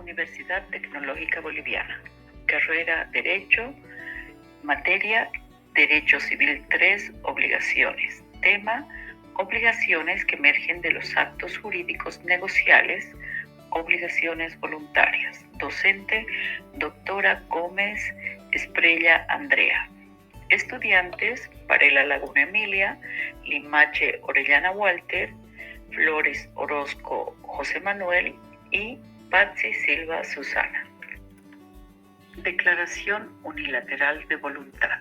Universidad Tecnológica Boliviana. Carrera Derecho, materia Derecho Civil 3, obligaciones. Tema, obligaciones que emergen de los actos jurídicos negociales, obligaciones voluntarias. Docente, doctora Gómez Esprella Andrea. Estudiantes, Varela Laguna Emilia, Limache Orellana Walter, Flores Orozco José Manuel y Patsy Silva Susana. Declaración unilateral de voluntad.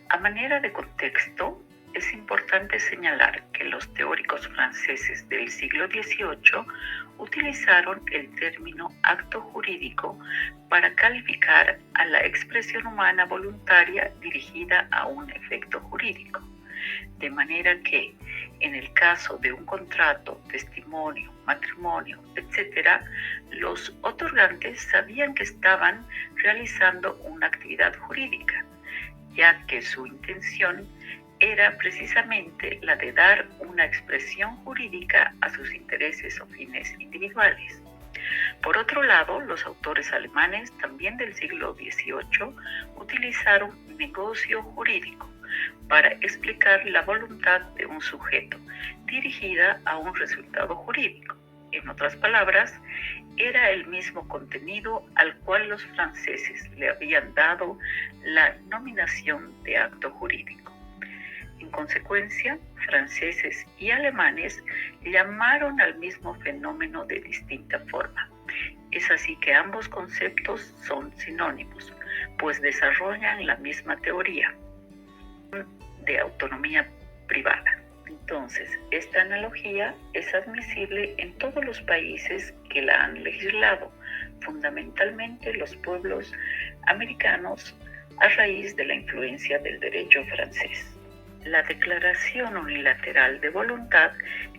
A manera de contexto, es importante señalar que los teóricos franceses del siglo XVIII utilizaron el término acto jurídico para calificar a la expresión humana voluntaria dirigida a un efecto jurídico. De manera que, en el caso de un contrato, testimonio, matrimonio, etc., los otorgantes sabían que estaban realizando una actividad jurídica, ya que su intención era precisamente la de dar una expresión jurídica a sus intereses o fines individuales. Por otro lado, los autores alemanes, también del siglo XVIII, utilizaron negocio jurídico para explicar la voluntad de un sujeto dirigida a un resultado jurídico. En otras palabras, era el mismo contenido al cual los franceses le habían dado la nominación de acto jurídico. En consecuencia, franceses y alemanes llamaron al mismo fenómeno de distinta forma. Es así que ambos conceptos son sinónimos, pues desarrollan la misma teoría de autonomía privada. Entonces, esta analogía es admisible en todos los países que la han legislado, fundamentalmente los pueblos americanos a raíz de la influencia del derecho francés. La declaración unilateral de voluntad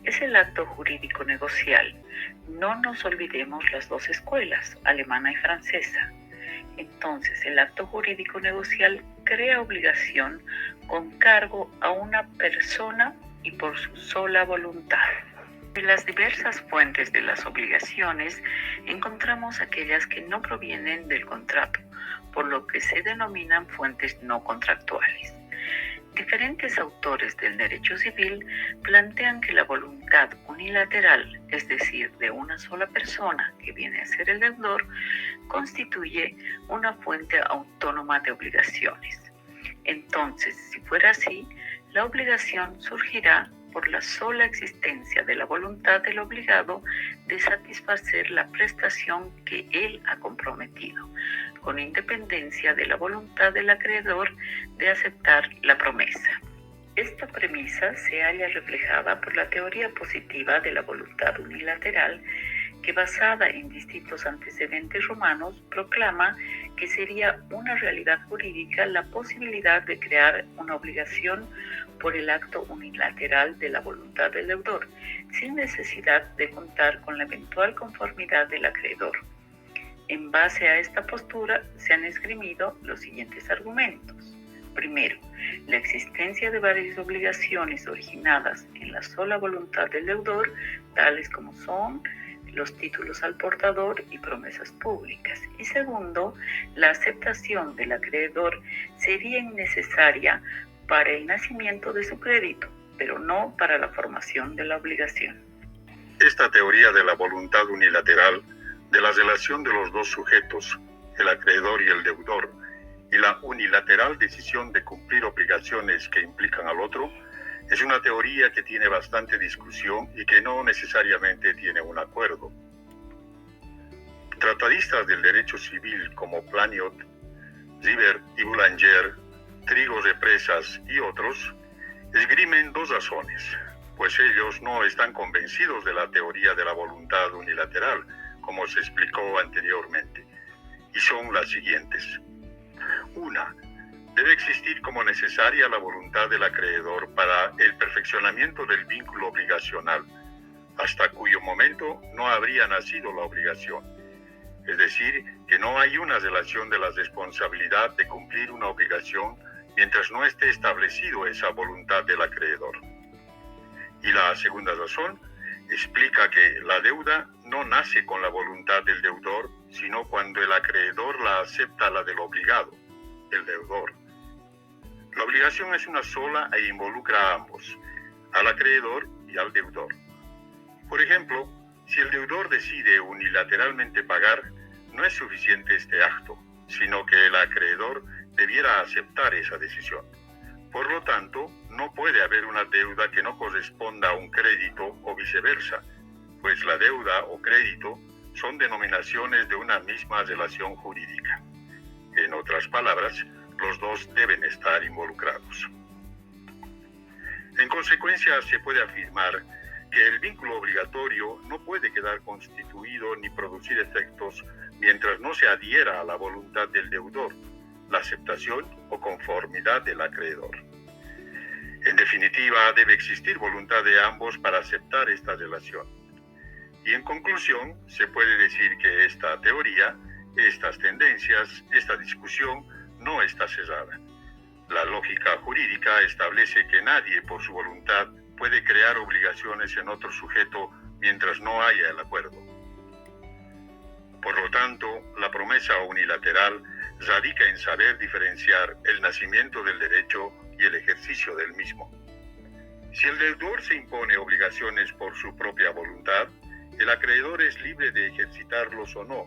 es el acto jurídico negocial. No nos olvidemos las dos escuelas, alemana y francesa. Entonces, el acto jurídico negocial crea obligación con cargo a una persona y por su sola voluntad. En las diversas fuentes de las obligaciones encontramos aquellas que no provienen del contrato, por lo que se denominan fuentes no contractuales. Diferentes autores del derecho civil plantean que la voluntad unilateral, es decir, de una sola persona que viene a ser el deudor, constituye una fuente autónoma de obligaciones. Entonces, si fuera así, la obligación surgirá por la sola existencia de la voluntad del obligado de satisfacer la prestación que él ha comprometido, con independencia de la voluntad del acreedor de aceptar la promesa. Esta premisa se halla reflejada por la teoría positiva de la voluntad unilateral, que basada en distintos antecedentes romanos proclama que sería una realidad jurídica la posibilidad de crear una obligación por el acto unilateral de la voluntad del deudor, sin necesidad de contar con la eventual conformidad del acreedor. En base a esta postura se han esgrimido los siguientes argumentos. Primero, la existencia de varias obligaciones originadas en la sola voluntad del deudor, tales como son los títulos al portador y promesas públicas. Y segundo, la aceptación del acreedor sería innecesaria para el nacimiento de su crédito, pero no para la formación de la obligación. Esta teoría de la voluntad unilateral, de la relación de los dos sujetos, el acreedor y el deudor, y la unilateral decisión de cumplir obligaciones que implican al otro, es una teoría que tiene bastante discusión y que no necesariamente tiene un acuerdo. Tratadistas del derecho civil como Planiot, River y Boulanger, Trigo Represas y otros, esgrimen dos razones, pues ellos no están convencidos de la teoría de la voluntad unilateral, como se explicó anteriormente, y son las siguientes. Una, debe existir como necesaria la voluntad del acreedor para el perfeccionamiento del vínculo obligacional, hasta cuyo momento no habría nacido la obligación. Es decir, que no hay una relación de la responsabilidad de cumplir una obligación mientras no esté establecido esa voluntad del acreedor. Y la segunda razón explica que la deuda no nace con la voluntad del deudor, sino cuando el acreedor la acepta la del obligado, el deudor. La obligación es una sola e involucra a ambos, al acreedor y al deudor. Por ejemplo, si el deudor decide unilateralmente pagar, no es suficiente este acto, sino que el acreedor debiera aceptar esa decisión. Por lo tanto, no puede haber una deuda que no corresponda a un crédito o viceversa, pues la deuda o crédito son denominaciones de una misma relación jurídica. En otras palabras, los dos deben estar involucrados. En consecuencia, se puede afirmar que el vínculo obligatorio no puede quedar constituido ni producir efectos mientras no se adhiera a la voluntad del deudor, la aceptación o conformidad del acreedor. En definitiva, debe existir voluntad de ambos para aceptar esta relación. Y en conclusión, se puede decir que esta teoría, estas tendencias, esta discusión no está cerrada. La lógica jurídica establece que nadie por su voluntad puede crear obligaciones en otro sujeto mientras no haya el acuerdo. Por lo tanto, la promesa unilateral radica en saber diferenciar el nacimiento del derecho y el ejercicio del mismo. Si el deudor se impone obligaciones por su propia voluntad, el acreedor es libre de ejercitarlos o no,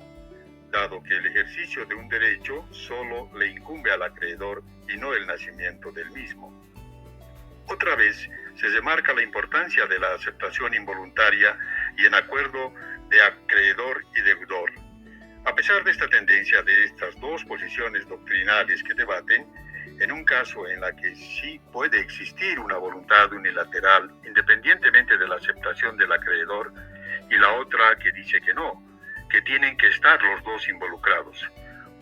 dado que el ejercicio de un derecho solo le incumbe al acreedor y no el nacimiento del mismo. Otra vez, se remarca la importancia de la aceptación involuntaria y en acuerdo de acreedor y deudor. A pesar de esta tendencia de estas dos posiciones doctrinales que debaten, en un caso en la que sí puede existir una voluntad unilateral independientemente de la aceptación del acreedor, y la otra que dice que no, que tienen que estar los dos involucrados.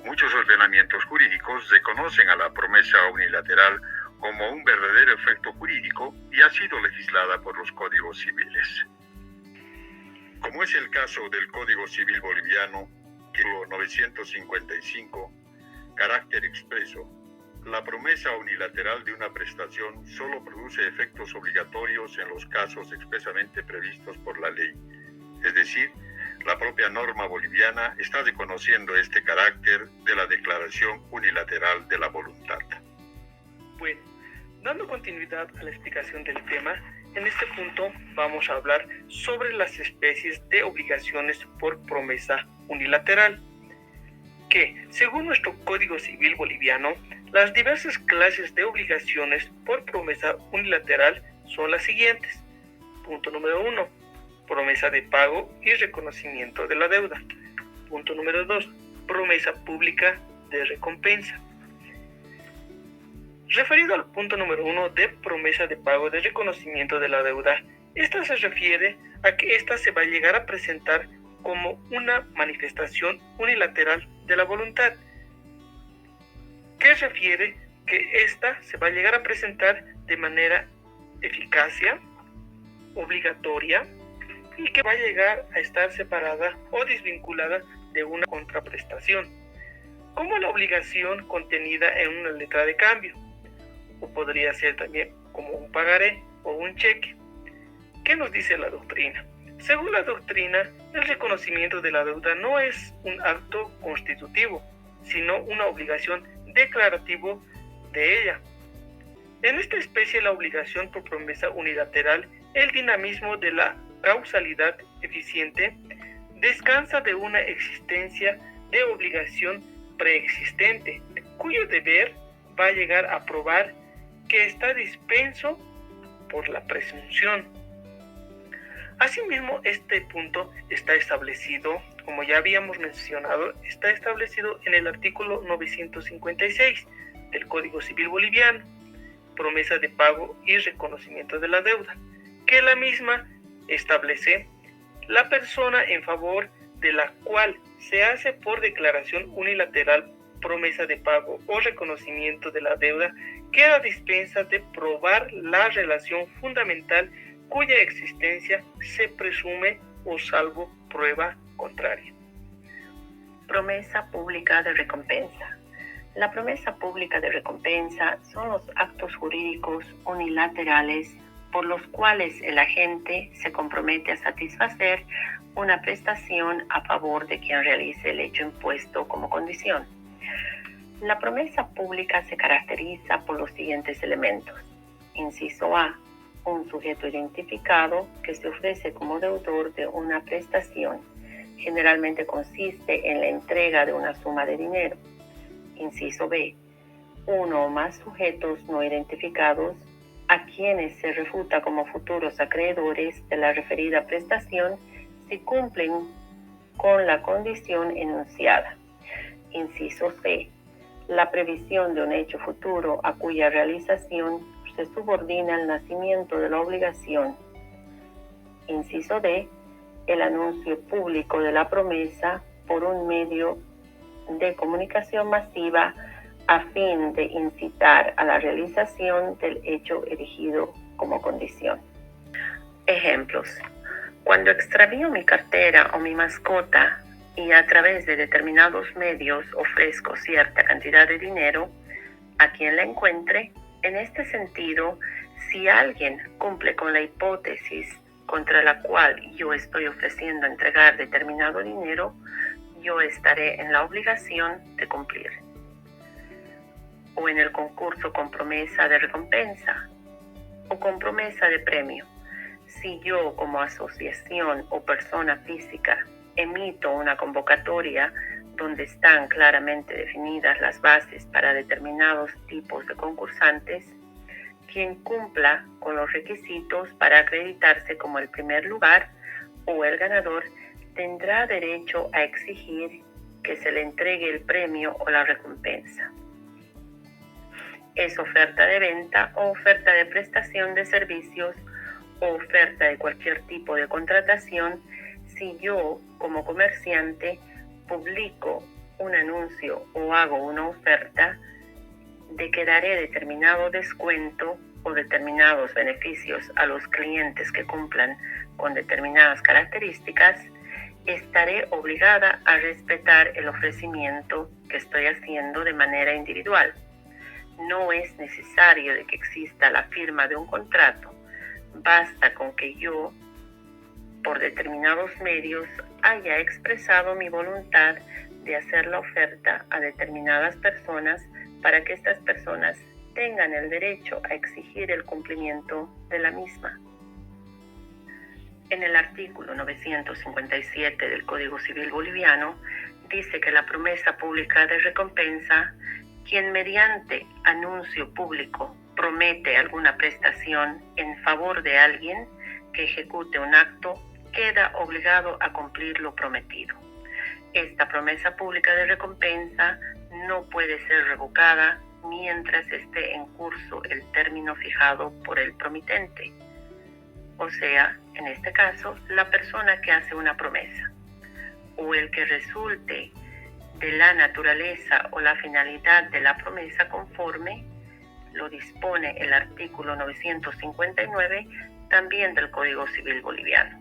Muchos ordenamientos jurídicos reconocen a la promesa unilateral como un verdadero efecto jurídico y ha sido legislada por los códigos civiles. Como es el caso del Código Civil Boliviano, artículo 955, carácter expreso, la promesa unilateral de una prestación solo produce efectos obligatorios en los casos expresamente previstos por la ley. Es decir, la propia norma boliviana está reconociendo este carácter de la declaración unilateral de la voluntad. Bueno, dando continuidad a la explicación del tema, en este punto vamos a hablar sobre las especies de obligaciones por promesa unilateral, que, según nuestro Código Civil Boliviano, las diversas clases de obligaciones por promesa unilateral son las siguientes. Punto número 1. Promesa de pago y reconocimiento de la deuda. Punto número 2. Promesa pública de recompensa. Referido al punto número 1 de promesa de pago de reconocimiento de la deuda, esta se refiere a que ésta se va a llegar a presentar como una manifestación unilateral de la voluntad, que refiere que ésta se va a llegar a presentar de manera eficacia, obligatoria, y que va a llegar a estar separada o desvinculada de una contraprestación, como la obligación contenida en una letra de cambio, o podría ser también como un pagaré o un cheque. ¿Qué nos dice la doctrina? Según la doctrina, el reconocimiento de la deuda no es un acto constitutivo, sino una obligación declarativa de ella. En esta especie, la obligación por promesa unilateral, el dinamismo de la causalidad eficiente, descansa de una existencia de obligación preexistente, cuyo deber va a llegar a probar que está dispenso por la presunción. Asimismo, este punto está establecido, como ya habíamos mencionado, está establecido en el artículo 956 del Código Civil Boliviano, promesa de pago y reconocimiento de la deuda, que la misma establece la persona en favor de la cual se hace por declaración unilateral promesa de pago o reconocimiento de la deuda queda dispensa de probar la relación fundamental cuya existencia se presume o salvo prueba contraria. Promesa pública de recompensa. La promesa pública de recompensa son los actos jurídicos unilaterales por los cuales el agente se compromete a satisfacer una prestación a favor de quien realice el hecho impuesto como condición. La promesa pública se caracteriza por los siguientes elementos. Inciso A, un sujeto identificado que se ofrece como deudor de una prestación. Generalmente consiste en la entrega de una suma de dinero. Inciso B, uno o más sujetos no identificados a quienes se refuta como futuros acreedores de la referida prestación si cumplen con la condición enunciada. Inciso C, la previsión de un hecho futuro a cuya realización se subordina el nacimiento de la obligación. Inciso D, el anuncio público de la promesa por un medio de comunicación masiva a fin de incitar a la realización del hecho erigido como condición. Ejemplos. Cuando extravío mi cartera o mi mascota y a través de determinados medios ofrezco cierta cantidad de dinero a quien la encuentre, en este sentido, si alguien cumple con la hipótesis contra la cual yo estoy ofreciendo entregar determinado dinero, yo estaré en la obligación de cumplir. O en el concurso con promesa de recompensa o con promesa de premio. Si yo como asociación o persona física emito una convocatoria donde están claramente definidas las bases para determinados tipos de concursantes, quien cumpla con los requisitos para acreditarse como el primer lugar o el ganador tendrá derecho a exigir que se le entregue el premio o la recompensa. Es oferta de venta o oferta de prestación de servicios o oferta de cualquier tipo de contratación si yo, como comerciante, publico un anuncio o hago una oferta de que daré determinado descuento o determinados beneficios a los clientes que cumplan con determinadas características, estaré obligada a respetar el ofrecimiento que estoy haciendo de manera individual. No es necesario de que exista la firma de un contrato. Basta con que yo, por determinados medios, haya expresado mi voluntad de hacer la oferta a determinadas personas para que estas personas tengan el derecho a exigir el cumplimiento de la misma. En el artículo 957 del Código Civil Boliviano dice que la promesa pública de recompensa, quien mediante anuncio público promete alguna prestación en favor de alguien que ejecute un acto, queda obligado a cumplir lo prometido. Esta promesa pública de recompensa no puede ser revocada mientras esté en curso el término fijado por el promitente, o sea, en este caso, la persona que hace una promesa, o el que resulte de la naturaleza o la finalidad de la promesa conforme lo dispone el artículo 959 también del Código Civil Boliviano.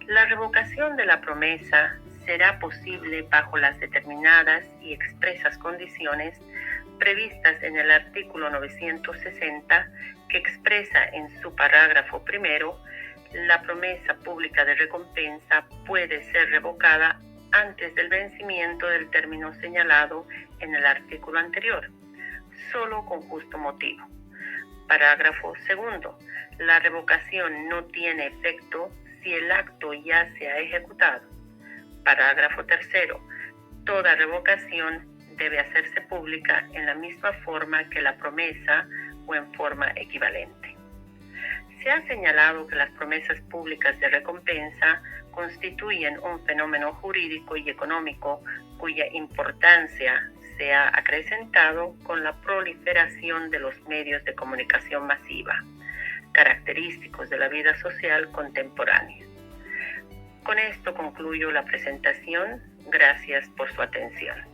La revocación de la promesa será posible bajo las determinadas y expresas condiciones previstas en el artículo 960, que expresa en su parágrafo primero: la promesa pública de recompensa puede ser revocada antes del vencimiento del término señalado en el artículo anterior, solo con justo motivo. Parágrafo segundo. La revocación no tiene efecto si el acto ya se ha ejecutado. Parágrafo tercero. Toda revocación debe hacerse pública en la misma forma que la promesa o en forma equivalente. Se ha señalado que las promesas públicas de recompensa constituyen un fenómeno jurídico y económico cuya importancia se ha acrecentado con la proliferación de los medios de comunicación masiva, característicos de la vida social contemporánea. Con esto concluyo la presentación. Gracias por su atención.